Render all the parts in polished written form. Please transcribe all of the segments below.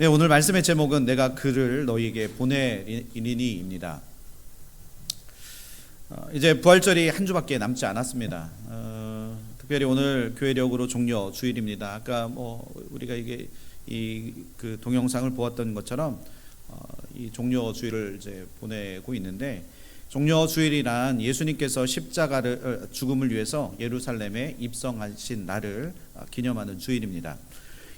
네, 오늘 말씀의 제목은 내가 그를 너희에게 보내리니입니다. 이제 부활절이 한 주밖에 남지 않았습니다. 특별히 오늘 교회력으로 종려 주일입니다. 아까 우리가 그 동영상을 보았던 것처럼 이 종려 주일을 이제 보내고 있는데, 종려 주일이란 예수님께서 십자가를 죽음을 위해서 예루살렘에 입성하신 날을 기념하는 주일입니다.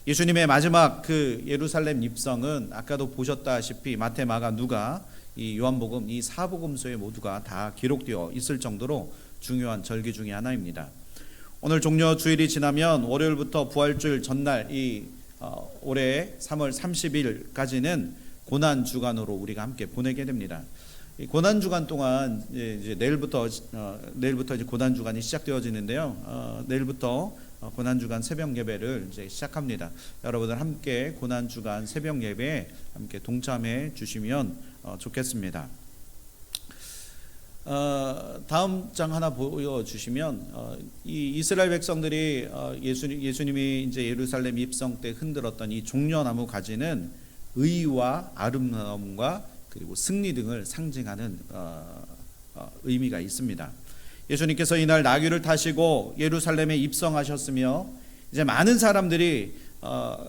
예수님의 마지막 그 예루살렘 입성은 아까도 보셨다시피 마태, 마가, 누가, 이 요한복음, 이 사복음서에 모두가 다 기록되어 있을 정도로 중요한 절기 중에 하나입니다. 오늘 종려 주일이 지나면 월요일부터 부활주일 전날 올해 3월 30일까지는 고난 주간으로 우리가 함께 보내게 됩니다. 이 고난 주간 동안 이제 내일부터 이제 고난 주간이 시작되어지는데요. 내일부터 고난 주간 새벽 예배를 이제 시작합니다. 여러분들 함께 고난 주간 새벽 예배에 함께 동참해 주시면 좋겠습니다. 다음 장 하나 보여주시면, 이 이스라엘 백성들이 예수님이 이제 예루살렘 입성 때 흔들었던 이 종려나무 가지는 의와 아름다움과 그리고 승리 등을 상징하는 의미가 있습니다. 예수님께서 이날 나귀를 타시고 예루살렘에 입성하셨으며, 이제 많은 사람들이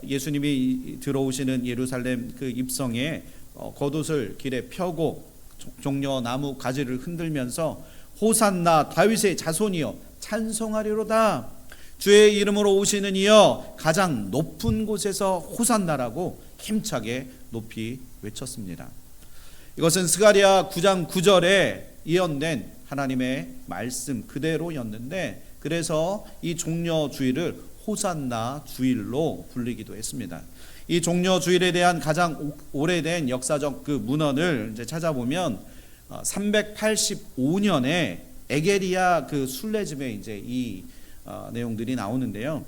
예수님이 들어오시는 예루살렘 그 입성에 겉옷을 길에 펴고 종려나무 가지를 흔들면서 호산나 다윗의 자손이여 찬송하리로다, 주의 이름으로 오시는 이여 가장 높은 곳에서 호산나라고 힘차게 높이 외쳤습니다. 이것은 스가랴 9장 9절에 예언된 하나님의 말씀 그대로였는데, 그래서 이 종려 주일을 호산나 주일로 불리기도 했습니다. 이 종려 주일에 대한 가장 오래된 역사적 그 문헌을 이제 찾아보면 385년에 에게리아 그 순례집에 이제 이 내용들이 나오는데요.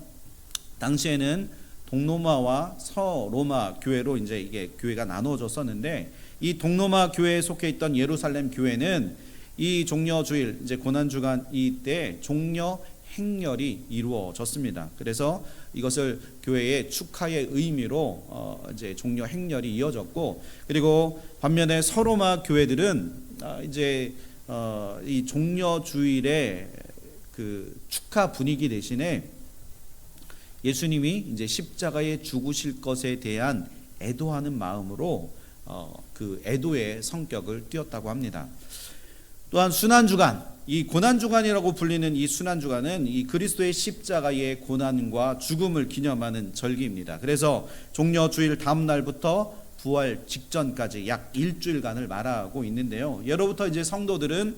당시에는 동로마와 서로마 교회로 이제 이게 교회가 나누어졌었는데, 이 동로마 교회에 속해 있던 예루살렘 교회는 이 종려 주일, 이제 고난 주간 이때 종려 행렬이 이루어졌습니다. 그래서 이것을 교회의 축하의 의미로 이제 종려 행렬이 이어졌고, 그리고 반면에 서로마 교회들은 이제 이 종려 주일의 그 축하 분위기 대신에 예수님이 이제 십자가에 죽으실 것에 대한 애도하는 마음으로 그 애도의 성격을 띄었다고 합니다. 또한 순환주간, 이 고난주간이라고 불리는 이 순환주간은 이 그리스도의 십자가의 고난과 죽음을 기념하는 절기입니다. 그래서 종려주일 다음 날부터 부활 직전까지 약 일주일간을 말하고 있는데요. 예로부터 이제 성도들은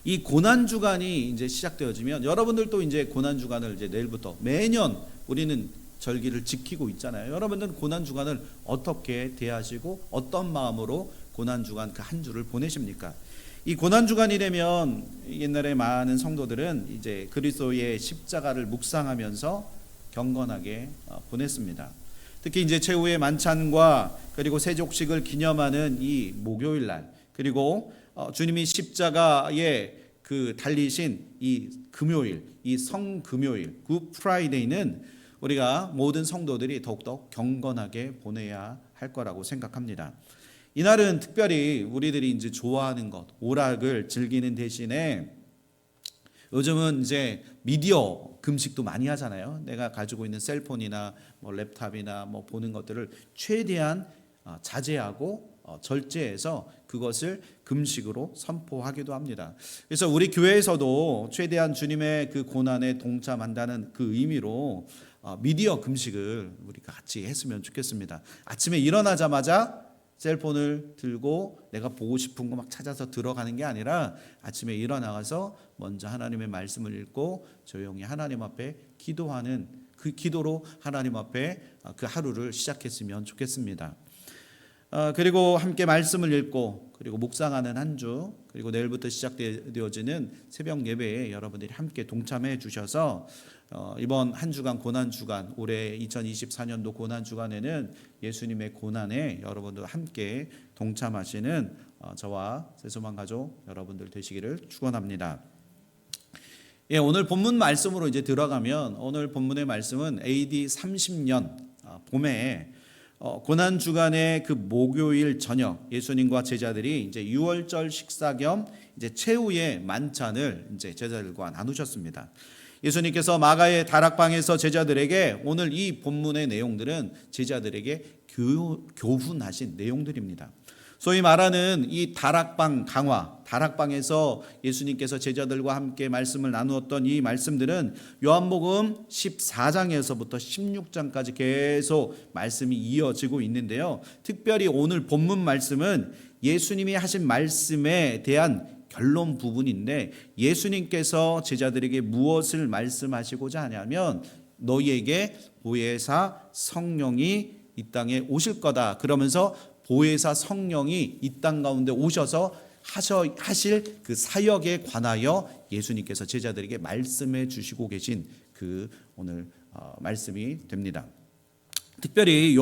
이 고난주간이 이제 시작되어지면, 여러분들도 이제 고난주간을 이제 내일부터 매년 우리는 절기를 지키고 있잖아요. 여러분들은 고난주간을 어떻게 대하시고 어떤 마음으로 고난주간 그 한 주를 보내십니까? 이 고난주간이 되면 옛날에 많은 성도들은 이제 그리스도의 십자가를 묵상하면서 경건하게 보냈습니다. 특히 이제 최후의 만찬과 그리고 세족식을 기념하는 이 목요일 날, 그리고 주님이 십자가에 그 달리신 이 금요일, 이 성금요일, 굿 프라이데이는 우리가 모든 성도들이 더욱더 경건하게 보내야 할 거라고 생각합니다. 이날은 특별히 우리들이 이제 좋아하는 것, 오락을 즐기는 대신에 요즘은 이제 미디어 금식도 많이 하잖아요. 내가 가지고 있는 셀폰이나 랩탑이나 보는 것들을 최대한 자제하고 절제해서 그것을 금식으로 선포하기도 합니다. 그래서 우리 교회에서도 최대한 주님의 그 고난에 동참한다는 그 의미로 미디어 금식을 우리가 같이 했으면 좋겠습니다. 아침에 일어나자마자 셀폰을 들고 내가 보고 싶은 거 막 찾아서 들어가는 게 아니라, 아침에 일어나가서 먼저 하나님의 말씀을 읽고 조용히 하나님 앞에 기도하는 그 기도로 하나님 앞에 그 하루를 시작했으면 좋겠습니다. 그리고 함께 말씀을 읽고 그리고 묵상하는 한 주, 그리고 내일부터 시작되어지는 새벽 예배에 여러분들이 함께 동참해 주셔서 이번 한 주간 고난주간, 올해 2024년도 고난주간에는 예수님의 고난에 여러분들 함께 동참하시는 저와 새소망 가족 여러분들 되시기를 축원합니다. 오늘 본문 말씀으로 이제 들어가면, 오늘 본문의 말씀은 AD 30년 봄에 고난 주간의 그 목요일 저녁 예수님과 제자들이 이제 유월절 식사 겸 이제 최후의 만찬을 이제 제자들과 나누셨습니다. 예수님께서 마가의 다락방에서 제자들에게 오늘 이 본문의 내용들은 제자들에게 교훈하신 내용들입니다. 소위 말하는 이 다락방 강화, 다락방에서 예수님께서 제자들과 함께 말씀을 나누었던 이 말씀들은 요한복음 14장에서부터 16장까지 계속 말씀이 이어지고 있는데요. 특별히 오늘 본문 말씀은 예수님이 하신 말씀에 대한 결론 부분인데, 예수님께서 제자들에게 무엇을 말씀하시고자 하냐면 너희에게 보혜사 성령이 이 땅에 오실 거다. 그러면서 보혜사 성령이 이 땅 가운데 오셔서 하실 그 사역에 관하여 예수님께서 제자들에게 말씀해 주시고 계신 그 오늘 말씀이 됩니다. 특별히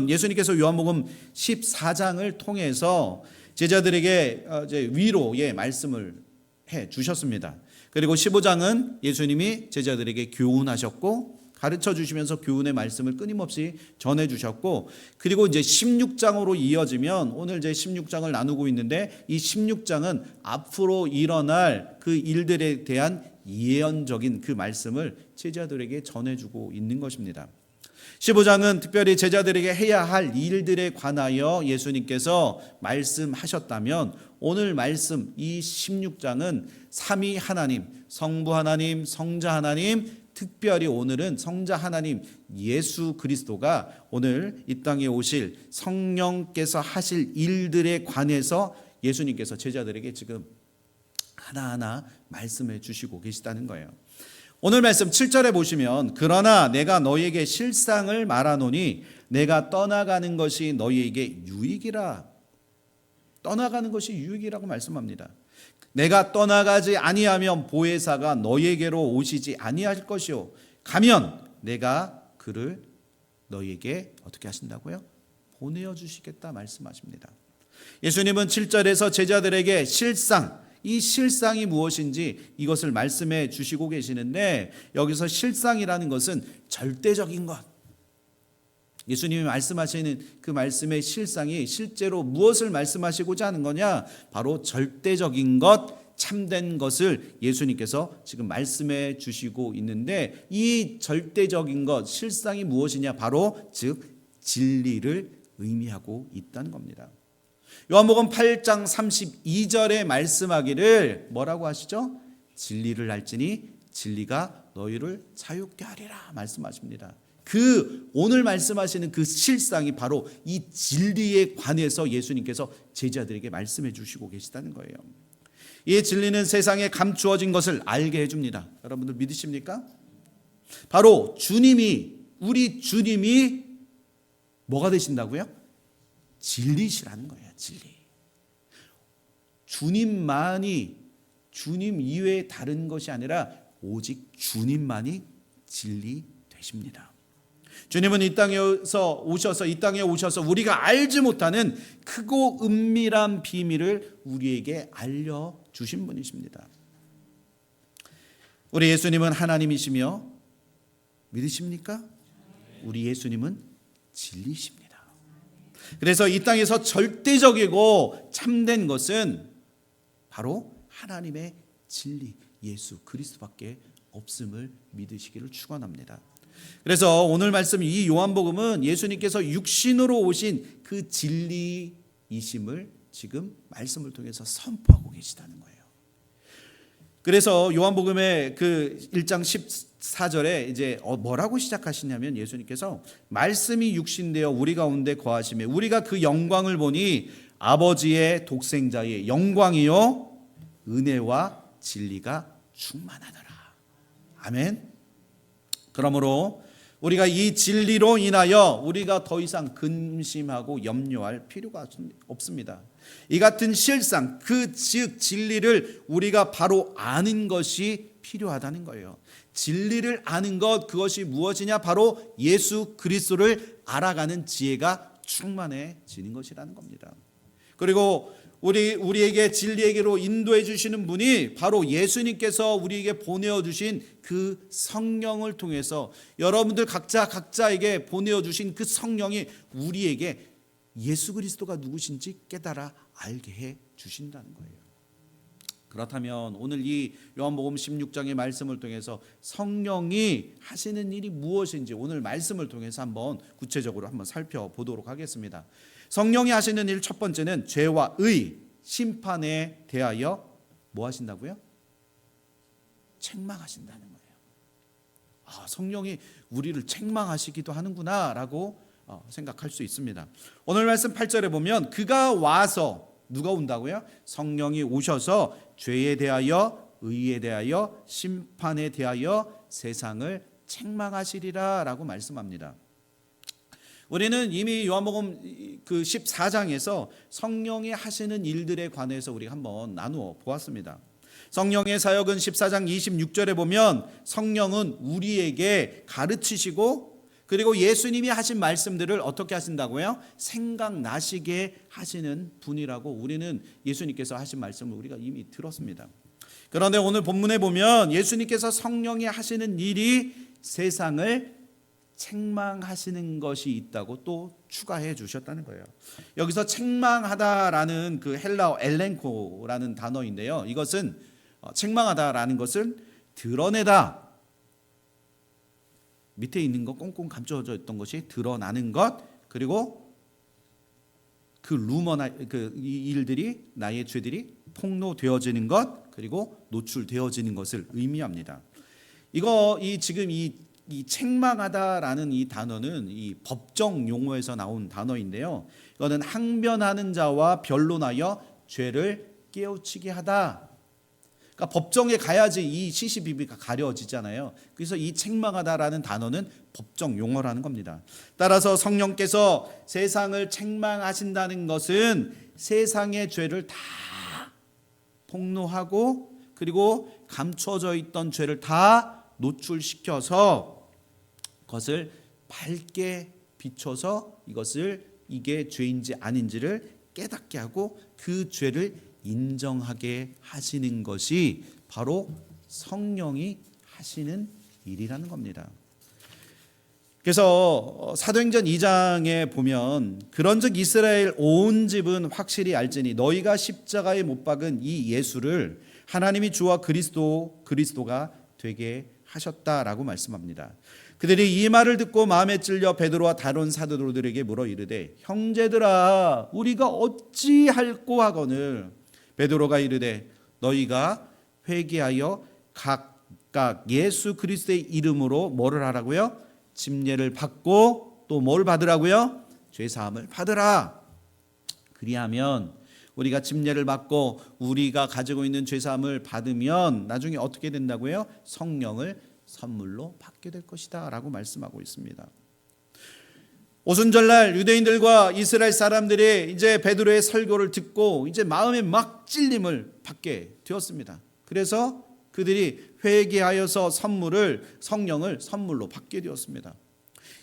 예수님께서 요한복음 14장을 통해서 제자들에게 이제 위로의 말씀을 해 주셨습니다. 그리고 15장은 예수님이 제자들에게 교훈하셨고 가르쳐 주시면서 교훈의 말씀을 끊임없이 전해 주셨고, 그리고 이제 16장으로 이어지면 오늘 이제 16장을 나누고 있는데, 이 16장은 앞으로 일어날 그 일들에 대한 예언적인 그 말씀을 제자들에게 전해 주고 있는 것입니다. 15장은 특별히 제자들에게 해야 할 일들에 관하여 예수님께서 말씀하셨다면, 오늘 말씀 이 16장은 삼위 하나님, 성부 하나님, 성자 하나님, 특별히 오늘은 성자 하나님 예수 그리스도가 오늘 이 땅에 오실 성령께서 하실 일들에 관해서 예수님께서 제자들에게 지금 하나하나 말씀해 주시고 계시다는 거예요. 오늘 말씀 7절에 보시면 그러나 내가 너희에게 실상을 말하노니 내가 떠나가는 것이 너희에게 유익이라. 떠나가는 것이 유익이라고 말씀합니다. 내가 떠나가지 아니하면 보혜사가 너희에게로 오시지 아니할 것이요 가면 내가 그를 너희에게 어떻게 하신다고요? 보내어 주시겠다 말씀하십니다. 예수님은 7절에서 제자들에게 이 실상이 무엇인지 이것을 말씀해 주시고 계시는데, 여기서 실상이라는 것은 절대적인 것, 예수님이 말씀하시는 그 말씀의 실상이 실제로 무엇을 말씀하시고자 하는 거냐? 바로 절대적인 것, 참된 것을 예수님께서 지금 말씀해 주시고 있는데, 이 절대적인 것, 실상이 무엇이냐? 바로 즉 진리를 의미하고 있다는 겁니다. 요한복음 8장 32절에 말씀하기를 뭐라고 하시죠? 진리를 알지니 진리가 너희를 자유케 하리라 말씀하십니다. 그 오늘 말씀하시는 그 실상이 바로 이 진리에 관해서 예수님께서 제자들에게 말씀해 주시고 계시다는 거예요. 이 진리는 세상에 감추어진 것을 알게 해줍니다. 여러분들 믿으십니까? 바로 우리 주님이 뭐가 되신다고요? 진리시라는 거예요. 진리. 주님 이외에 다른 것이 아니라 오직 주님만이 진리 되십니다. 주님은 이 땅에 오셔서 우리가 알지 못하는 크고 은밀한 비밀을 우리에게 알려주신 분이십니다. 우리 예수님은 하나님이시며 믿으십니까? 우리 예수님은 진리십니다. 그래서 이 땅에서 절대적이고 참된 것은 바로 하나님의 진리 예수 그리스도밖에 없음을 믿으시기를 축원합니다. 그래서 오늘 말씀 이 요한복음은 예수님께서 육신으로 오신 그 진리이심을 지금 말씀을 통해서 선포하고 계시다는 거예요. 그래서 요한복음의 그 1장 14절에 이제 뭐라고 시작하시냐면 예수님께서 말씀이 육신되어 우리 가운데 거하시며 우리가 그 영광을 보니 아버지의 독생자의 영광이요 은혜와 진리가 충만하더라. 아멘. 그러므로 우리가 이 진리로 인하여 우리가 더 이상 근심하고 염려할 필요가 없습니다. 이 같은 실상, 즉 진리를 우리가 바로 아는 것이 필요하다는 거예요. 진리를 아는 것, 그것이 무엇이냐? 바로 예수 그리스도를 알아가는 지혜가 충만해지는 것이라는 겁니다. 그리고 우리에게 진리에게로 인도해 주시는 분이 바로 예수님께서 우리에게 보내어 주신 그 성령을 통해서 여러분들 각자에게 보내어 주신 그 성령이 우리에게 예수 그리스도가 누구신지 깨달아 알게 해 주신다는 거예요. 그렇다면 오늘 이 요한복음 16장의 말씀을 통해서 성령이 하시는 일이 무엇인지 오늘 말씀을 통해서 한번 구체적으로 한번 살펴보도록 하겠습니다. 성령이 하시는 일 첫 번째는 죄와 의, 심판에 대하여 뭐 하신다고요? 책망하신다는 거예요. 성령이 우리를 책망하시기도 하는구나라고 생각할 수 있습니다. 오늘 말씀 8절에 보면 그가 와서 누가 온다고요? 성령이 오셔서 죄에 대하여 의에 대하여 심판에 대하여 세상을 책망하시리라 라고 말씀합니다. 우리는 이미 요한복음 그 14장에서 성령이 하시는 일들에 관해서 우리가 한번 나누어 보았습니다. 성령의 사역은 14장 26절에 보면 성령은 우리에게 가르치시고 그리고 예수님이 하신 말씀들을 어떻게 하신다고요? 생각나시게 하시는 분이라고 우리는 예수님께서 하신 말씀을 우리가 이미 들었습니다. 그런데 오늘 본문에 보면 예수님께서 성령이 하시는 일이 세상을 책망하시는 것이 있다고 또 추가해 주셨다는 거예요. 여기서 책망하다라는 그 헬라어 엘렌코라는 단어인데요. 이것은 책망하다라는 것은 드러내다, 밑에 있는 것 꽁꽁 감춰져 있던 것이 드러나는 것, 그리고 그 루머나 이 일들이 나의 죄들이 폭로되어지는 것, 그리고 노출되어지는 것을 의미합니다. 지금 이 책망하다라는 이 단어는 이 법정 용어에서 나온 단어인데요. 이거는 항변하는 자와 변론하여 죄를 깨우치게 하다. 그러니까 법정에 가야지 이 시시비비가 가려지잖아요. 그래서 이 책망하다라는 단어는 법정 용어라는 겁니다. 따라서 성령께서 세상을 책망하신다는 것은 세상의 죄를 다 폭로하고 그리고 감춰져 있던 죄를 다 노출시켜서 그것을 밝게 비춰서 이게 죄인지 아닌지를 깨닫게 하고 그 죄를 인정하게 하시는 것이 바로 성령이 하시는 일이라는 겁니다. 그래서 사도행전 2장에 보면 그런즉 이스라엘 온 집은 확실히 알지니 너희가 십자가에 못 박은 이 예수를 하나님이 주와 그리스도가 되게 하셨다라고 말씀합니다. 그들이 이 말을 듣고 마음에 찔려 베드로와 다른 사도들에게 물어 이르되 형제들아 우리가 어찌할꼬 하거늘 베드로가 이르되 너희가 회개하여 각각 예수 그리스도의 이름으로 뭐를 하라고요? 침례를 받고 또 뭘 받으라고요? 죄사함을 받으라. 그리하면 우리가 침례를 받고 우리가 가지고 있는 죄사함을 받으면 나중에 어떻게 된다고요? 성령을 선물로 받게 될 것이다 라고 말씀하고 있습니다. 오순절날 유대인들과 이스라엘 사람들이 이제 베드로의 설교를 듣고 이제 마음에 막 찔림을 받게 되었습니다. 그래서 그들이 회개하여서 성령을 선물로 받게 되었습니다.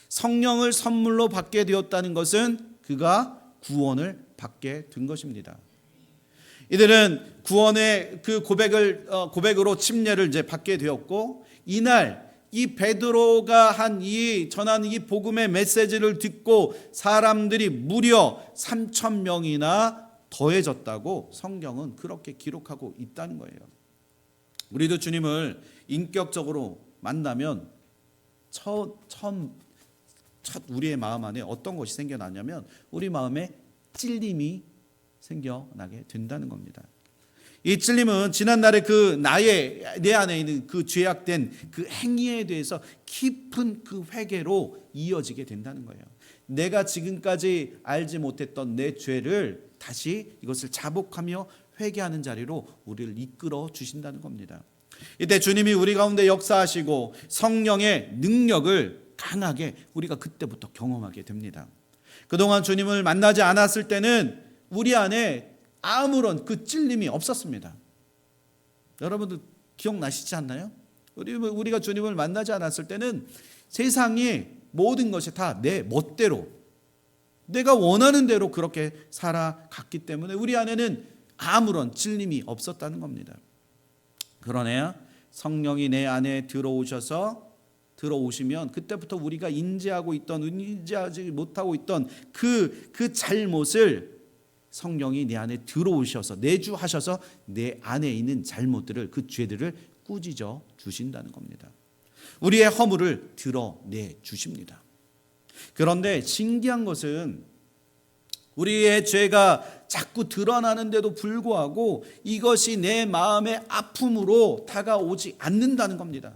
성령을 선물로 받게 되었다는 것은 그가 구원을 받게 된 것입니다. 이들은 구원의 그 고백으로 침례를 이제 받게 되었고 이날 이 베드로가 전한 이 복음의 메시지를 듣고 사람들이 무려 3,000명이나 더해졌다고 성경은 그렇게 기록하고 있다는 거예요. 우리도 주님을 인격적으로 만나면 첫 우리의 마음 안에 어떤 것이 생겨나냐면 우리 마음에 찔림이 생겨나게 된다는 겁니다. 이 찔림은 지난날의 내 안에 있는 그 죄악된 그 행위에 대해서 깊은 그 회개로 이어지게 된다는 거예요. 내가 지금까지 알지 못했던 내 죄를 다시 이것을 자복하며 회개하는 자리로 우리를 이끌어 주신다는 겁니다. 이때 주님이 우리 가운데 역사하시고 성령의 능력을 강하게 우리가 그때부터 경험하게 됩니다. 그동안 주님을 만나지 않았을 때는 우리 안에 아무런 그 찔림이 없었습니다. 여러분들 기억나시지 않나요? 우리가 주님을 만나지 않았을 때는 세상의 모든 것이 다 내 멋대로 내가 원하는 대로 그렇게 살아갔기 때문에 우리 안에는 아무런 찔림이 없었다는 겁니다. 그러나 성령이 내 안에 들어오시면 그때부터 우리가 인지하지 못하고 있던 그 잘못을 성령이 내 안에 들어오셔서 내주하셔서 내 안에 있는 잘못들을, 그 죄들을 꾸짖어 주신다는 겁니다. 우리의 허물을 드러내 주십니다. 그런데 신기한 것은 우리의 죄가 자꾸 드러나는데도 불구하고 이것이 내 마음의 아픔으로 다가오지 않는다는 겁니다.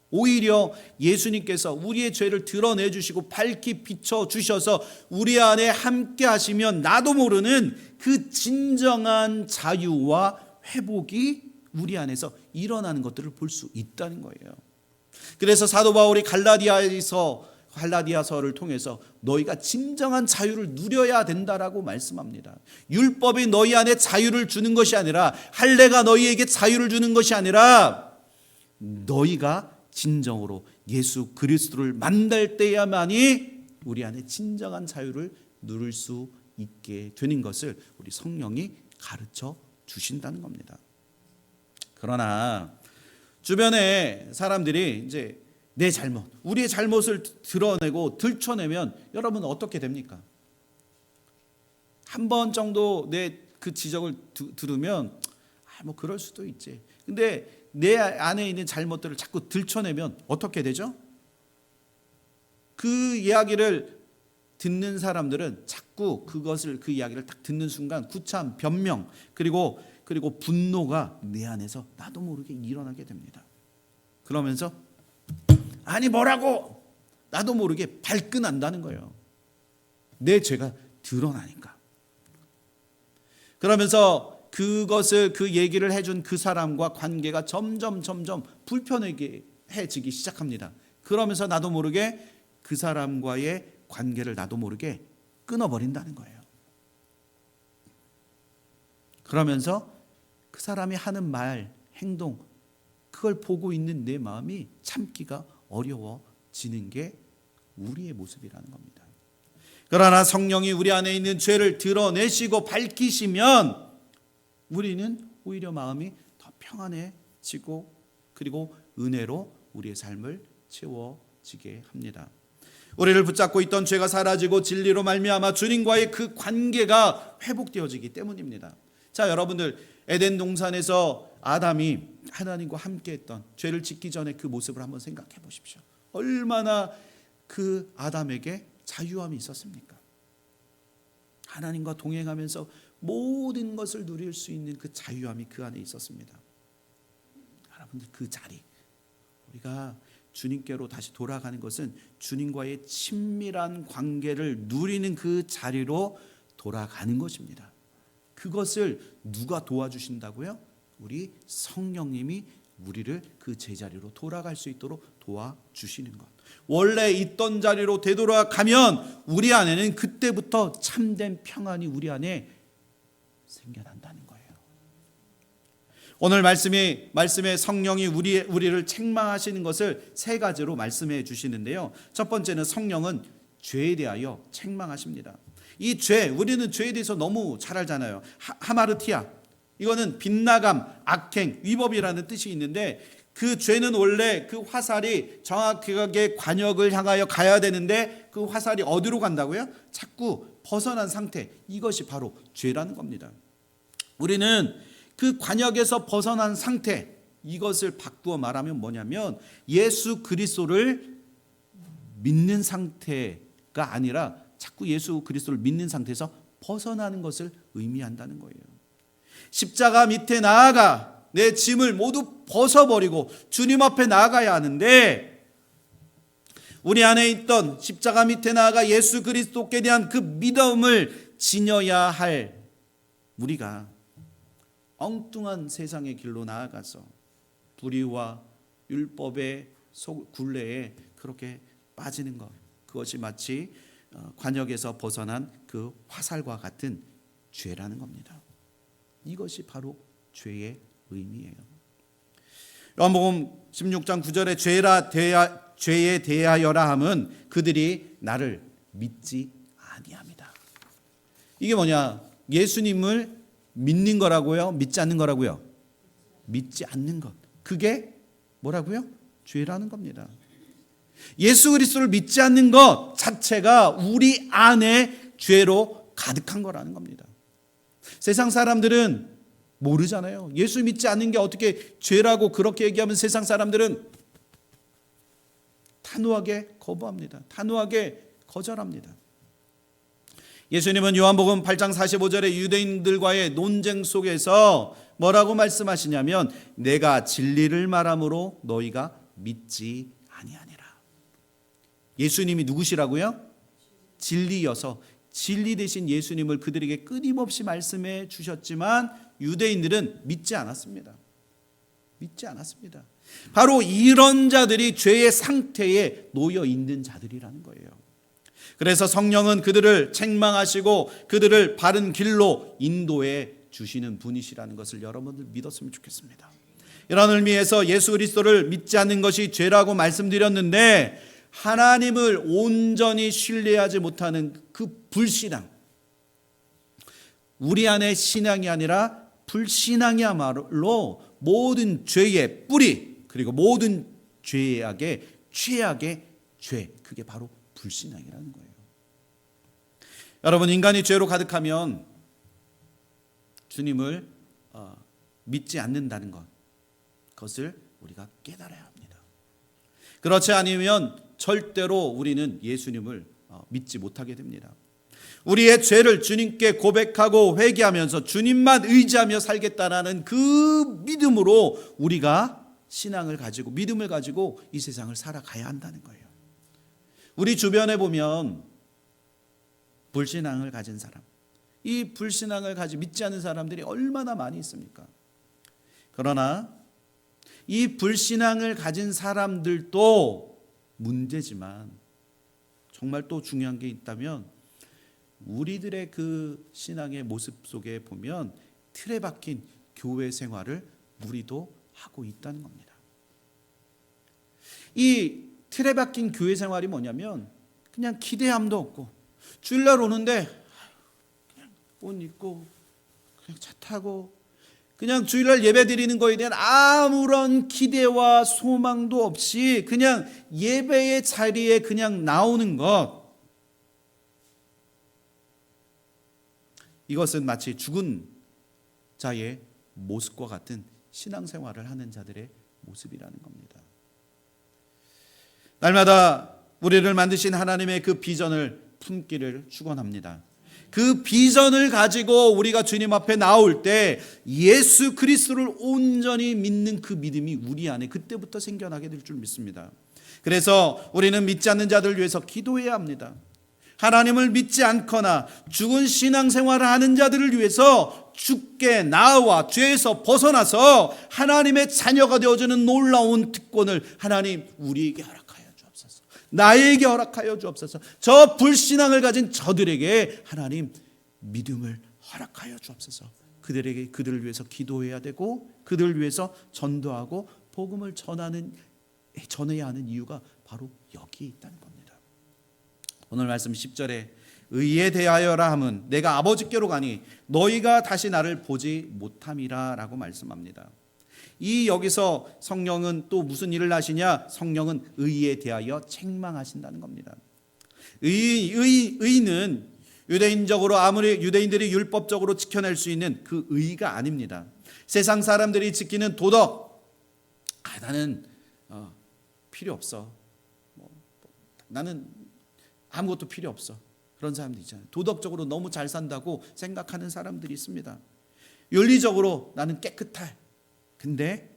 오히려 예수님께서 우리의 죄를 드러내 주시고 밝히 비춰 주셔서 우리 안에 함께 하시면 나도 모르는 그 진정한 자유와 회복이 우리 안에서 일어나는 것들을 볼 수 있다는 거예요. 그래서 사도 바울이 갈라디아서를 통해서 너희가 진정한 자유를 누려야 된다라고 말씀합니다. 율법이 너희 안에 자유를 주는 것이 아니라, 할례가 너희에게 자유를 주는 것이 아니라, 너희가 진정으로 예수 그리스도를 만날 때야만이 우리 안에 진정한 자유를 누릴 수 있게 되는 것을 우리 성령이 가르쳐 주신다는 겁니다. 그러나 주변에 사람들이 이제 내 잘못, 우리의 잘못을 드러내고 들춰내면 여러분 어떻게 됩니까? 한 번 정도 내 그 지적을 들으면 뭐 그럴 수도 있지. 근데 내 안에 있는 잘못들을 자꾸 들춰내면 어떻게 되죠? 그 이야기를 듣는 사람들은 자꾸 그 이야기를 딱 듣는 순간 구참, 변명, 그리고 분노가 내 안에서 나도 모르게 일어나게 됩니다. 그러면서 아니 뭐라고 나도 모르게 발끈한다는 거예요. 내 죄가 드러나니까. 그러면서 그 얘기를 해준 그 사람과 관계가 점점 불편해지기 시작합니다. 그러면서 나도 모르게 그 사람과의 관계를 나도 모르게 끊어버린다는 거예요. 그러면서 그 사람이 하는 말, 행동, 그걸 보고 있는 내 마음이 참기가 어려워지는 게 우리의 모습이라는 겁니다. 그러나 성령이 우리 안에 있는 죄를 드러내시고 밝히시면 우리는 오히려 마음이 더 평안해지고 그리고 은혜로 우리의 삶을 채워지게 합니다. 우리를 붙잡고 있던 죄가 사라지고 진리로 말미암아 주님과의 그 관계가 회복되어지기 때문입니다. 자, 여러분들 에덴 동산에서 아담이 하나님과 함께했던, 죄를 짓기 전에 그 모습을 한번 생각해 보십시오. 얼마나 그 아담에게 자유함이 있었습니까? 하나님과 동행하면서 모든 것을 누릴 수 있는 그 자유함이 그 안에 있었습니다. 여러분들 그 자리, 우리가 주님께로 다시 돌아가는 것은 주님과의 친밀한 관계를 누리는 그 자리로 돌아가는 것입니다. 그것을 누가 도와주신다고요? 우리 성령님이 우리를 그 제자리로 돌아갈 수 있도록 도와주시는 것. 원래 있던 자리로 되돌아가면 우리 안에는 그때부터 참된 평안이 우리 안에 생겨난다는 거예요. 오늘 말씀에 성령이 우리를 책망하시는 것을 세 가지로 말씀해 주시는데요. 첫 번째는 성령은 죄에 대하여 책망하십니다. 이 죄, 우리는 죄에 대해서 너무 잘 알잖아요. 하마르티아, 이거는 빗나감, 악행, 위법이라는 뜻이 있는데, 그 죄는 원래 그 화살이 정확하게 관역을 향하여 가야 되는데 그 화살이 어디로 간다고요? 자꾸 벗어난 상태, 이것이 바로 죄라는 겁니다. 우리는 그 관역에서 벗어난 상태, 이것을 바꾸어 말하면 뭐냐면 예수 그리스도를 믿는 상태가 아니라 자꾸 예수 그리스도를 믿는 상태에서 벗어나는 것을 의미한다는 거예요. 십자가 밑에 나아가 내 짐을 모두 벗어버리고 주님 앞에 나아가야 하는데, 우리 안에 있던 십자가 밑에 나아가 예수 그리스도께 대한 그 믿음을 지녀야 할 우리가 엉뚱한 세상의 길로 나아가서 불의와 율법의 굴레에 그렇게 빠지는 것, 그것이 마치 관역에서 벗어난 그 화살과 같은 죄라는 겁니다. 이것이 바로 죄의 의미예요. 요한복음 16장 9절에 죄에 대하여라 함은 그들이 나를 믿지 아니합니다. 이게 뭐냐? 예수님을 믿는 거라고요? 믿지 않는 거라고요? 믿지 않는 것. 그게 뭐라고요? 죄라는 겁니다. 예수 그리스도를 믿지 않는 것 자체가 우리 안에 죄로 가득한 거라는 겁니다. 세상 사람들은 모르잖아요. 예수 믿지 않는 게 어떻게 죄라고 그렇게 얘기하면 세상 사람들은 단호하게 거부합니다. 단호하게 거절합니다. 예수님은 요한복음 8장 45절에 유대인들과의 논쟁 속에서 뭐라고 말씀하시냐면 내가 진리를 말함으로 너희가 믿지 아니하니라. 예수님이 누구시라고요? 진리여서 진리 되신 예수님을 그들에게 끊임없이 말씀해 주셨지만 유대인들은 믿지 않았습니다. 믿지 않았습니다. 바로 이런 자들이 죄의 상태에 놓여 있는 자들이라는 거예요. 그래서 성령은 그들을 책망하시고 그들을 바른 길로 인도해 주시는 분이시라는 것을 여러분들 믿었으면 좋겠습니다. 이런 의미에서 예수 그리스도를 믿지 않는 것이 죄라고 말씀드렸는데 하나님을 온전히 신뢰하지 못하는 그 불신앙, 우리 안에 신앙이 아니라 불신앙이야말로 모든 죄의 뿌리, 그리고 모든 죄악의 최악의 죄, 그게 바로 불신앙이라는 거예요. 여러분, 인간이 죄로 가득하면 주님을 믿지 않는다는 것, 그것을 우리가 깨달아야 합니다. 그렇지 않으면 절대로 우리는 예수님을 믿지 못하게 됩니다. 우리의 죄를 주님께 고백하고 회개하면서 주님만 의지하며 살겠다라는 그 믿음으로 우리가 신앙을 가지고 믿음을 가지고 이 세상을 살아가야 한다는 거예요. 우리 주변에 보면 불신앙을 가진 사람, 이 불신앙을 가지고 믿지 않는 사람들이 얼마나 많이 있습니까? 그러나 이 불신앙을 가진 사람들도 문제지만 정말 또 중요한 게 있다면 우리들의 그 신앙의 모습 속에 보면 틀에 박힌 교회 생활을 우리도 하고 있다는 겁니다. 이 틀에 박힌 교회 생활이 뭐냐면 그냥 기대함도 없고 주일날 오는데 그냥 옷 입고 그냥 차 타고 그냥 주일날 예배 드리는 거에 대한 아무런 기대와 소망도 없이 그냥 예배의 자리에 그냥 나오는 것, 이것은 마치 죽은 자의 모습과 같은 신앙생활을 하는 자들의 모습이라는 겁니다. 날마다 우리를 만드신 하나님의 그 비전을 품기를 축원합니다. 그 비전을 가지고 우리가 주님 앞에 나올 때 예수 그리스도를 온전히 믿는 그 믿음이 우리 안에 그때부터 생겨나게 될 줄 믿습니다. 그래서 우리는 믿지 않는 자들을 위해서 기도해야 합니다. 하나님을 믿지 않거나 죽은 신앙생활을 하는 자들을 위해서 죽게 나와 죄에서 벗어나서 하나님의 자녀가 되어주는 놀라운 특권을 하나님 우리에게 허락하여 주옵소서. 나에게 허락하여 주옵소서. 저 불신앙을 가진 저들에게 하나님 믿음을 허락하여 주옵소서. 그들을 위해서 기도해야 되고 그들을 위해서 전도하고 복음을 전해야 하는 이유가 바로 여기에 있다는 겁니다. 오늘 말씀 10절에 의에 대하여라 함은 내가 아버지께로 가니 너희가 다시 나를 보지 못함이라 라고 말씀합니다. 이 여기서 성령은 또 무슨 일을 하시냐? 성령은 의에 대하여 책망하신다는 겁니다. 의는 유대인적으로 아무리 유대인들이 율법적으로 지켜낼 수 있는 그 의가 아닙니다. 세상 사람들이 지키는 도덕, 나는 필요 없어. 나는 아무것도 필요 없어. 그런 사람들 있잖아요. 도덕적으로 너무 잘 산다고 생각하는 사람들이 있습니다. 윤리적으로 나는 깨끗해. 근데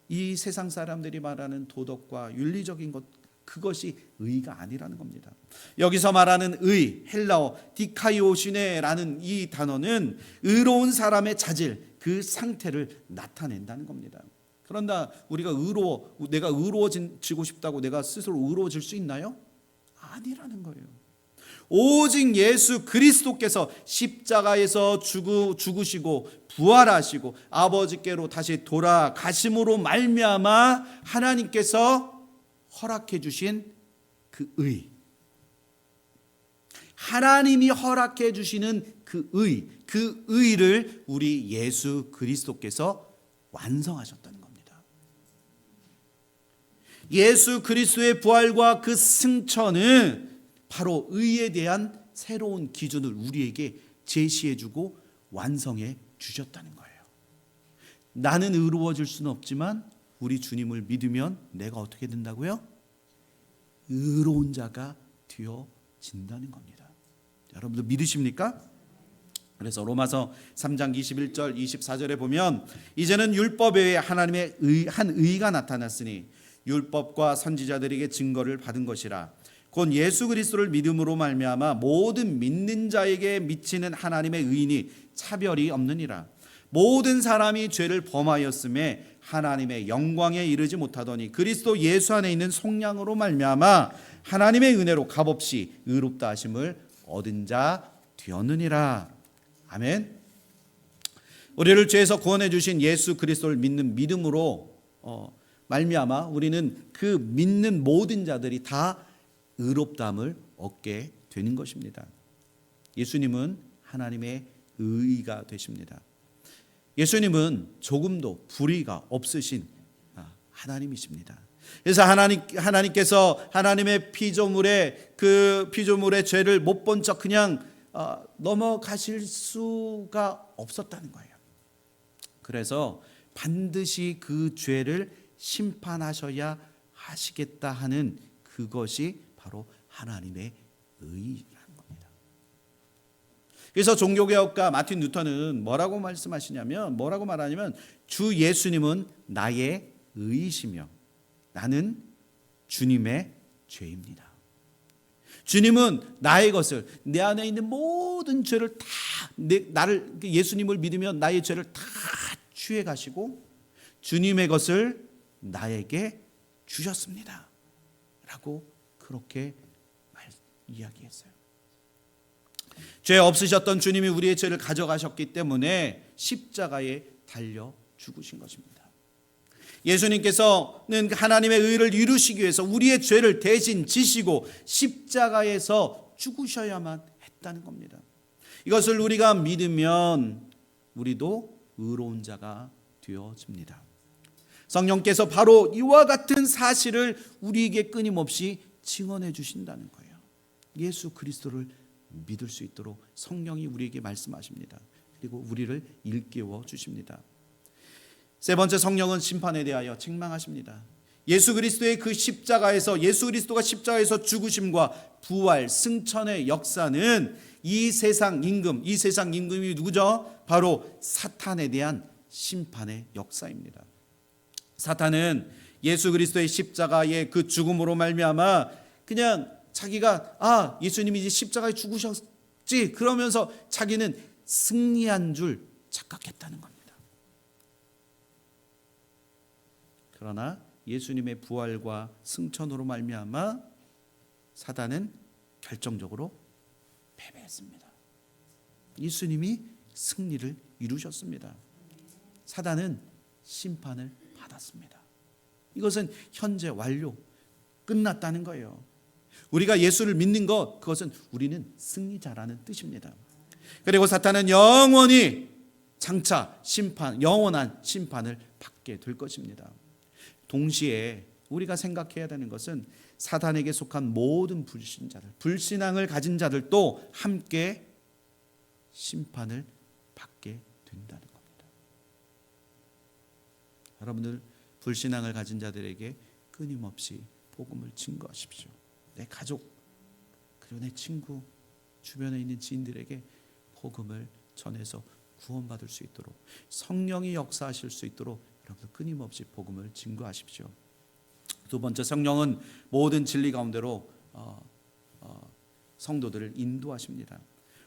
이 세상 사람들이 말하는 도덕과 윤리적인 것, 그것이 의가 아니라는 겁니다. 여기서 말하는 의, 헬라어 디카이오시네라는 이 단어는 의로운 사람의 자질, 그 상태를 나타낸다는 겁니다. 그런다 우리가 내가 의로워지고 싶다고 내가 스스로 의로워질 수 있나요? 아니라는 거예요. 오직 예수 그리스도께서 십자가에서 죽으시고 부활하시고 아버지께로 다시 돌아가심으로 말미암아 하나님께서 허락해 주신 그 의, 하나님이 허락해 주시는 그 의를 우리 예수 그리스도께서 완성하셨다는 겁니다. 예수 그리스도의 부활과 그 승천은 바로 의에 대한 새로운 기준을 우리에게 제시해 주고 완성해 주셨다는 거예요. 나는 의로워질 수는 없지만 우리 주님을 믿으면 내가 어떻게 된다고요? 의로운 자가 되어진다는 겁니다. 여러분들 믿으십니까? 그래서 로마서 3장 21절 24절에 보면 이제는 율법 외에 하나님의 한 의가 나타났으니 율법과 선지자들에게 증거를 받은 것이라 곧 예수 그리스도를 믿음으로 말미암아 모든 믿는 자에게 미치는 하나님의 의인이 차별이 없느니라. 모든 사람이 죄를 범하였음에 하나님의 영광에 이르지 못하더니 그리스도 예수 안에 있는 속량으로 말미암아 하나님의 은혜로 값없이 의롭다 하심을 얻은 자 되었느니라. 아멘. 우리를 죄에서 구원해 주신 예수 그리스도를 믿는 믿음으로 말미암아 우리는 그 믿는 모든 자들이 다 의롭다함을 얻게 되는 것입니다. 예수님은 하나님의 의가 되십니다. 예수님은 조금도 불의가 없으신 하나님이십니다. 그래서 하나님께서 하나님의 피조물의 죄를 못 본 척 그냥 넘어가실 수가 없었다는 거예요. 그래서 반드시 그 죄를 심판하셔야 하시겠다 하는 그것이 바로 하나님의 의라는 겁니다. 그래서 종교개혁가 마틴 루터는 뭐라고 말하냐면 주 예수님은 나의 의이시며 나는 주님의 죄입니다. 주님은 나의 것을 내 안에 있는 모든 죄를 다 예수님을 믿으면 나의 죄를 다 취해 가시고 주님의 것을 나에게 주셨습니다. 라고 그렇게 이야기했어요. 죄 없으셨던 주님이 우리의 죄를 가져가셨기 때문에 십자가에 달려 죽으신 것입니다. 예수님께서는 하나님의 의를 이루시기 위해서 우리의 죄를 대신 지시고 십자가에서 죽으셔야만 했다는 겁니다. 이것을 우리가 믿으면 우리도 의로운 자가 되어집니다. 성령께서 바로 이와 같은 사실을 우리에게 끊임없이 증언해 주신다는 거예요. 예수 그리스도를 믿을 수 있도록 성령이 우리에게 말씀하십니다. 그리고 우리를 일깨워 주십니다. 세 번째, 성령은 심판에 대하여 책망하십니다. 예수 그리스도의 그 예수 그리스도가 십자가에서 죽으심과 부활, 승천의 역사는 이 세상 임금이 누구죠? 바로 사탄에 대한 심판의 역사입니다. 사탄은 예수 그리스도의 십자가의 그 죽음으로 말미암아 그냥 자기가 예수님이 이제 십자가에 죽으셨지 그러면서 자기는 승리한 줄 착각했다는 겁니다. 그러나 예수님의 부활과 승천으로 말미암아 사단은 결정적으로 패배했습니다. 예수님이 승리를 이루셨습니다. 사단은 심판을 받았습니다. 이것은 현재 완료, 끝났다는 거예요. 우리가 예수를 믿는 그것은 우리는 승리자라는 뜻입니다. 그리고 사탄은 영원히 장차 영원한 심판을 받게 될 것입니다. 동시에 우리가 생각해야 되는 것은 사탄에게 속한 모든 불신앙을 가진 자들도 함께 심판을 받게 된다는 겁니다. 여러분들 불신앙을 가진 자들에게 끊임없이 복음을 증거하십시오. 내 가족 그리고 내 친구 주변에 있는 지인들에게 복음을 전해서 구원받을 수 있도록 성령이 역사하실 수 있도록 여러분들 끊임없이 복음을 증거하십시오. 두 번째, 성령은 모든 진리 가운데로 성도들을 인도하십니다.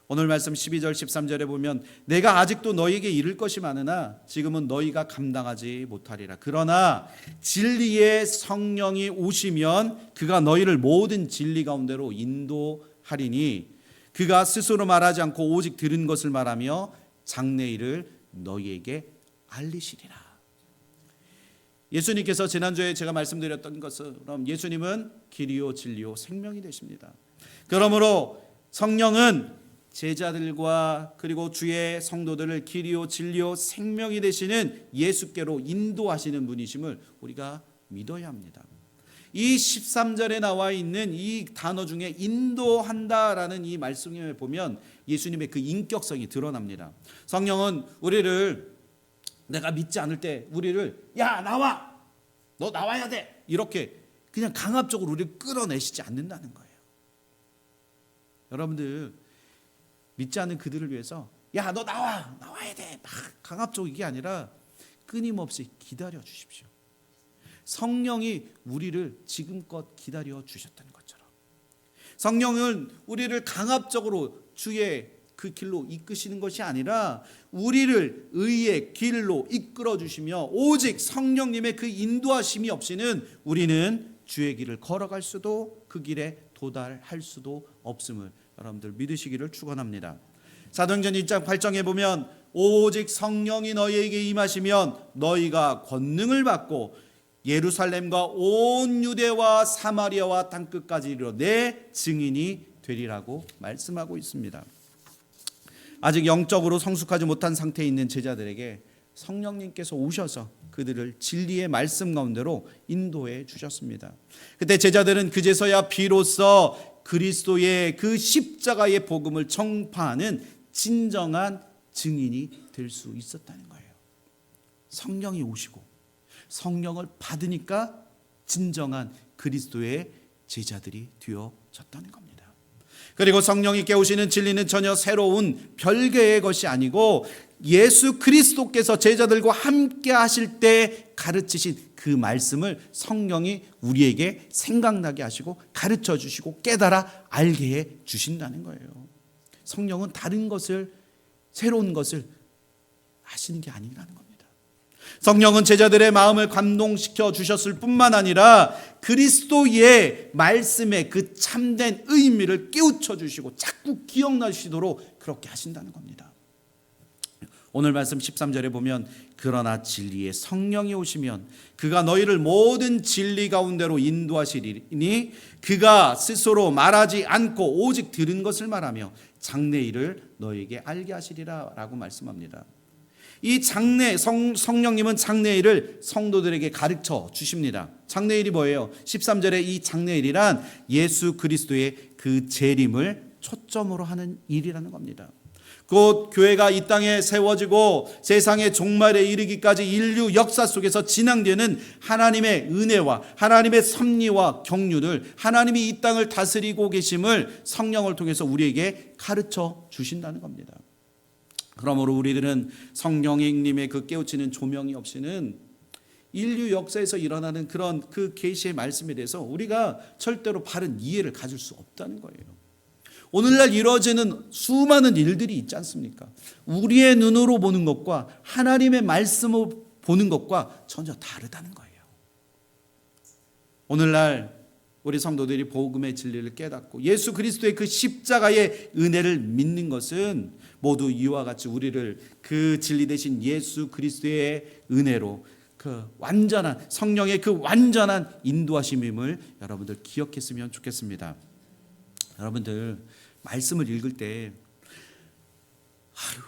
오늘 말씀 12절 13절에 보면 내가 아직도 너희에게 이를 것이 많으나 지금은 너희가 감당하지 못하리라. 그러나 진리의 성령이 오시면 그가 너희를 모든 진리 가운데로 인도하리니 그가 스스로 말하지 않고 오직 들은 것을 말하며 장래일을 너희에게 알리시리라. 예수님께서 지난주에 제가 말씀드렸던 것처럼 예수님은 길이요 진리요 생명이 되십니다. 그러므로 성령은 제자들과 그리고 주의 성도들을 길이요 진리요 생명이 되시는 예수께로 인도하시는 분이심을 우리가 믿어야 합니다. 이 13절에 나와 있는 이 단어 중에 인도한다라는 이 말씀에 보면 예수님의 그 인격성이 드러납니다. 성령은 우리를, 내가 믿지 않을 때 우리를 야 나와, 너 나와야 돼, 이렇게 그냥 강압적으로 우리를 끌어내시지 않는다는 거예요. 여러분들 믿지 않는 그들을 위해서 야 너 나와야 돼, 막 강압적인 게 아니라 끊임없이 기다려 주십시오. 성령이 우리를 지금껏 기다려 주셨다는 것처럼 성령은 우리를 강압적으로 주의 그 길로 이끄시는 것이 아니라 우리를 의의 길로 이끌어 주시며 오직 성령님의 그 인도하심이 없이는 우리는 주의 길을 걸어갈 수도 그 길에 도달할 수도 없음을 여러분들 믿으시기를 축원합니다. 사도행전 1장 8장에 보면 오직 성령이 너희에게 임하시면 너희가 권능을 받고 예루살렘과 온 유대와 사마리아와 땅끝까지 이르러 내 증인이 되리라고 말씀하고 있습니다. 아직 영적으로 성숙하지 못한 상태에 있는 제자들에게 성령님께서 오셔서 그들을 진리의 말씀 가운데로 인도해 주셨습니다. 그때 제자들은 그제서야 비로소 그리스도의 그 십자가의 복음을 전파하는 진정한 증인이 될 수 있었다는 거예요. 성령이 오시고 성령을 받으니까 진정한 그리스도의 제자들이 되어졌다는 겁니다. 그리고 성령이 깨우시는 진리는 전혀 새로운 별개의 것이 아니고 예수 그리스도께서 제자들과 함께 하실 때 가르치신 그 말씀을 성령이 우리에게 생각나게 하시고 가르쳐 주시고 깨달아 알게 해 주신다는 거예요. 성령은 다른 것을, 새로운 것을 하시는 게 아니라는 겁니다. 성령은 제자들의 마음을 감동시켜 주셨을 뿐만 아니라 그리스도의 말씀의 그 참된 의미를 깨우쳐 주시고 자꾸 기억나시도록 그렇게 하신다는 겁니다. 오늘 말씀 13절에 보면 그러나 진리의 성령이 오시면 그가 너희를 모든 진리 가운데로 인도하시리니 그가 스스로 말하지 않고 오직 들은 것을 말하며 장래일을 너희에게 알게 하시리라 라고 말씀합니다. 이 성령님은 장래일을 성도들에게 가르쳐 주십니다. 장래일이 뭐예요? 13절에 이 장래일이란 예수 그리스도의 그 재림을 초점으로 하는 일이라는 겁니다. 곧 교회가 이 땅에 세워지고 세상의 종말에 이르기까지 인류 역사 속에서 진행되는 하나님의 은혜와 하나님의 섭리와 경륜을, 하나님이 이 땅을 다스리고 계심을 성령을 통해서 우리에게 가르쳐 주신다는 겁니다. 그러므로 우리들은 성령님의 그 깨우치는 조명이 없이는 인류 역사에서 일어나는 그런 그 계시의 말씀에 대해서 우리가 절대로 바른 이해를 가질 수 없다는 거예요. 오늘날 이루어지는 수많은 일들이 있지 않습니까? 우리의 눈으로 보는 것과 하나님의 말씀을 보는 것과 전혀 다르다는 거예요. 오늘날 우리 성도들이 복음의 진리를 깨닫고 예수 그리스도의 그 십자가의 은혜를 믿는 것은 모두 이와 같이 우리를 그 진리 되신 예수 그리스도의 은혜로 그 완전한 성령의 그 완전한 인도하심임을 여러분들 기억했으면 좋겠습니다. 여러분들 말씀을 읽을 때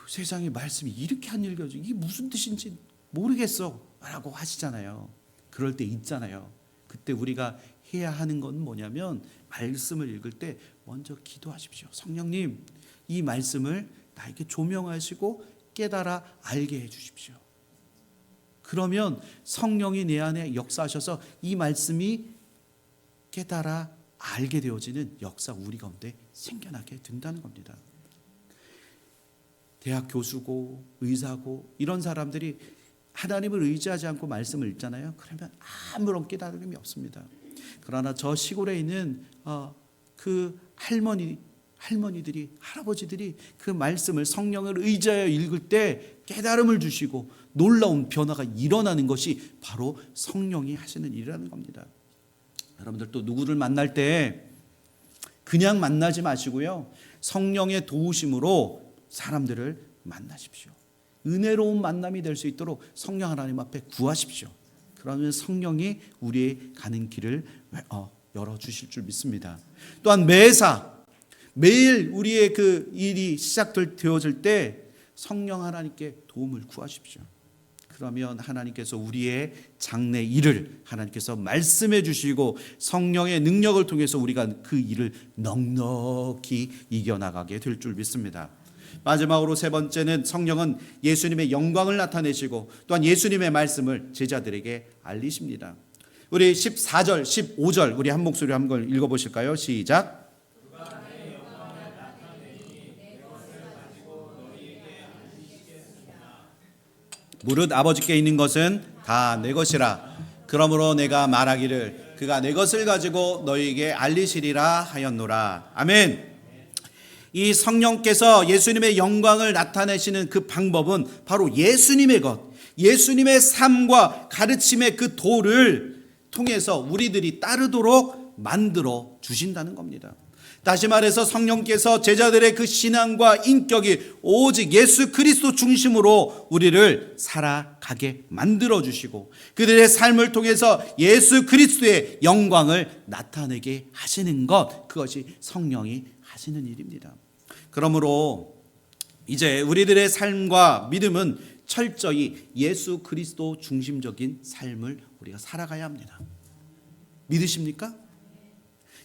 세상에 말씀이 이렇게 안 읽어져, 이게 무슨 뜻인지 모르겠어 라고 하시잖아요. 그럴 때 있잖아요. 그때 우리가 해야 하는 건 뭐냐면 말씀을 읽을 때 먼저 기도하십시오. 성령님, 이 말씀을 나에게 조명하시고 깨달아 알게 해 주십시오. 그러면 성령이 내 안에 역사하셔서 이 말씀이 깨달아 알게 되어지는 역사 우리 가운데 생겨나게 된다는 겁니다. 대학 교수고 의사고 이런 사람들이 하나님을 의지하지 않고 말씀을 읽잖아요. 그러면 아무런 깨달음이 없습니다. 그러나 저 시골에 있는 그 할머니들이, 할아버지들이 그 말씀을, 성령을 의지하여 읽을 때 깨달음을 주시고 놀라운 변화가 일어나는 것이 바로 성령이 하시는 일이라는 겁니다. 여러분들 또 누구를 만날 때 그냥 만나지 마시고요, 성령의 도우심으로 사람들을 만나십시오. 은혜로운 만남이 될 수 있도록 성령 하나님 앞에 구하십시오. 그러면 성령이 우리의 가는 길을 열어주실 줄 믿습니다. 또한 매사 매일 우리의 그 일이 시작되어질 때 성령 하나님께 도움을 구하십시오. 그러면 하나님께서 우리의 장래 일을 하나님께서 말씀해 주시고 성령의 능력을 통해서 우리가 그 일을 넉넉히 이겨나가게 될 줄 믿습니다. 마지막으로 세 번째는 성령은 예수님의 영광을 나타내시고 또한 예수님의 말씀을 제자들에게 알리십니다. 우리 14절, 15절 우리 한 목소리 한번 읽어보실까요? 시작. 무릇 아버지께 있는 것은 다 내 것이라. 그러므로 내가 말하기를 그가 내 것을 가지고 너희에게 알리시리라 하였노라. 아멘. 이 성령께서 예수님의 영광을 나타내시는 그 방법은 바로 예수님의 것, 예수님의 삶과 가르침의 그 도를 통해서 우리들이 따르도록 만들어 주신다는 겁니다. 다시 말해서 성령께서 제자들의 그 신앙과 인격이 오직 예수 그리스도 중심으로 우리를 살아가게 만들어 주시고 그들의 삶을 통해서 예수 그리스도의 영광을 나타내게 하시는 것, 그것이 성령이 하시는 일입니다. 그러므로 이제 우리들의 삶과 믿음은 철저히 예수 그리스도 중심적인 삶을 우리가 살아가야 합니다. 믿으십니까?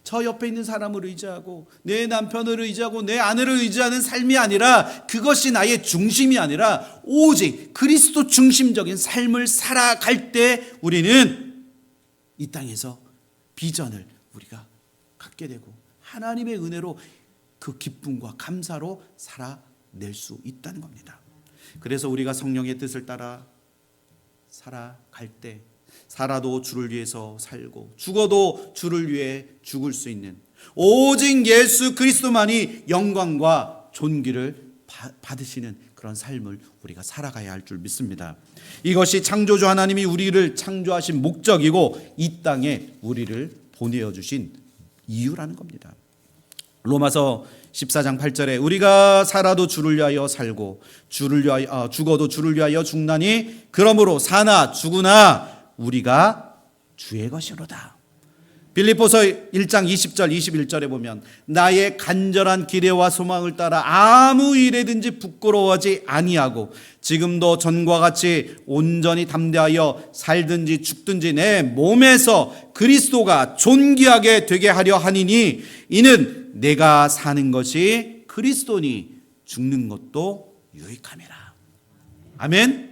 저 옆에 있는 사람을 의지하고 내 남편을 의지하고 내 아내를 의지하는 삶이 아니라, 그것이 나의 중심이 아니라 오직 그리스도 중심적인 삶을 살아갈 때 우리는 이 땅에서 비전을 우리가 갖게 되고 하나님의 은혜로 그 기쁨과 감사로 살아낼 수 있다는 겁니다. 그래서 우리가 성령의 뜻을 따라 살아갈 때 살아도 주를 위해서 살고 죽어도 주를 위해 죽을 수 있는 오직 예수 그리스도만이 영광과 존귀를 받으시는 그런 삶을 우리가 살아가야 할 줄 믿습니다. 이것이 창조주 하나님이 우리를 창조하신 목적이고 이 땅에 우리를 보내어 주신 이유라는 겁니다. 로마서 14장 8절에 우리가 살아도 주를 위하여 살고 죽어도 주를 위하여 죽나니 그러므로 사나 죽으나 우리가 주의 것이로다. 빌립보서 1장 20절 21절에 보면 나의 간절한 기대와 소망을 따라 아무 일에든지 부끄러워하지 아니하고 지금도 전과 같이 온전히 담대하여 살든지 죽든지 내 몸에서 그리스도가 존귀하게 되게 하려 하니니 이는 내가 사는 것이 그리스도니 죽는 것도 유익함이라. 아멘.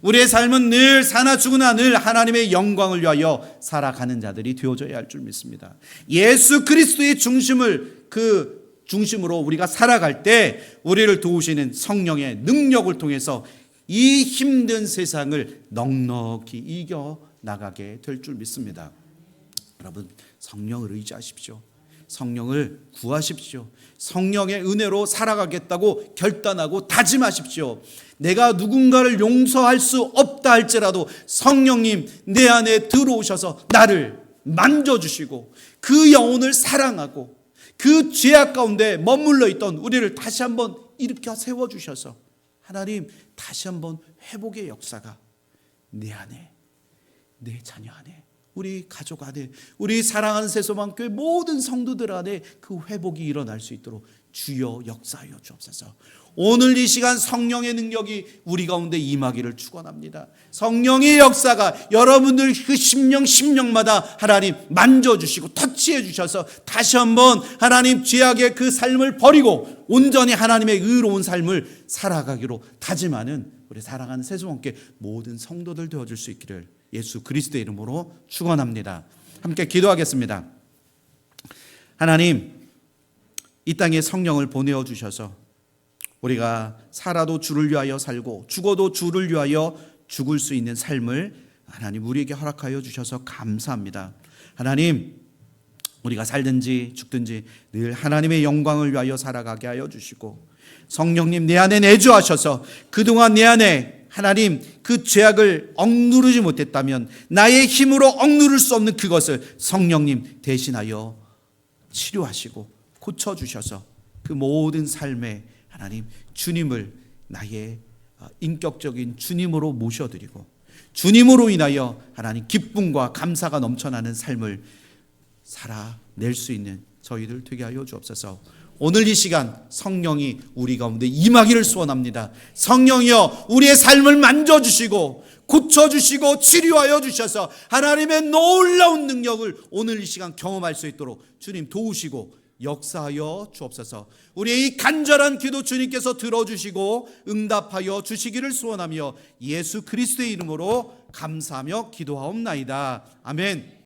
우리의 삶은 늘 사나 죽으나 늘 하나님의 영광을 위하여 살아가는 자들이 되어져야 할 줄 믿습니다. 예수 그리스도의 중심으로 우리가 살아갈 때 우리를 도우시는 성령의 능력을 통해서 이 힘든 세상을 넉넉히 이겨나가게 될 줄 믿습니다. 여러분, 성령을 의지하십시오. 성령을 구하십시오. 성령의 은혜로 살아가겠다고 결단하고 다짐하십시오. 내가 누군가를 용서할 수 없다 할지라도 성령님 내 안에 들어오셔서 나를 만져주시고 그 영혼을 사랑하고 그 죄악 가운데 머물러 있던 우리를 다시 한번 일으켜 세워주셔서 하나님 다시 한번 회복의 역사가 내 안에, 내 자녀 안에, 우리 가족 안에, 우리 사랑하는 새소망교회 모든 성도들 안에 그 회복이 일어날 수 있도록 주여 역사하여 주옵소서. 오늘 이 시간 성령의 능력이 우리 가운데 임하기를 축원합니다. 성령의 역사가 여러분들 그 심령마다 하나님 만져주시고 터치해 주셔서 다시 한번 하나님 죄악의 그 삶을 버리고 온전히 하나님의 의로운 삶을 살아가기로 다짐하는 우리 사랑하는 새소망교회 모든 성도들 되어줄 수 있기를 예수 그리스도의 이름으로 축원합니다. 함께 기도하겠습니다. 하나님, 이 땅에 성령을 보내어 주셔서 우리가 살아도 주를 위하여 살고 죽어도 주를 위하여 죽을 수 있는 삶을 하나님 우리에게 허락하여 주셔서 감사합니다. 하나님, 우리가 살든지 죽든지 늘 하나님의 영광을 위하여 살아가게 하여 주시고 성령님 내 안에 내주하셔서 그동안 내 안에 하나님 그 죄악을 억누르지 못했다면 나의 힘으로 억누를 수 없는 그것을 성령님 대신하여 치료하시고 고쳐주셔서 그 모든 삶에 하나님 주님을 나의 인격적인 주님으로 모셔드리고 주님으로 인하여 하나님 기쁨과 감사가 넘쳐나는 삶을 살아낼 수 있는 저희들 되게 하여 주옵소서. 오늘 이 시간 성령이 우리 가운데 임하기를 소원합니다. 성령이여 우리의 삶을 만져주시고 고쳐주시고 치료하여 주셔서 하나님의 놀라운 능력을 오늘 이 시간 경험할 수 있도록 주님 도우시고 역사하여 주옵소서. 우리의 이 간절한 기도 주님께서 들어주시고 응답하여 주시기를 소원하며 예수 그리스도의 이름으로 감사하며 기도하옵나이다. 아멘.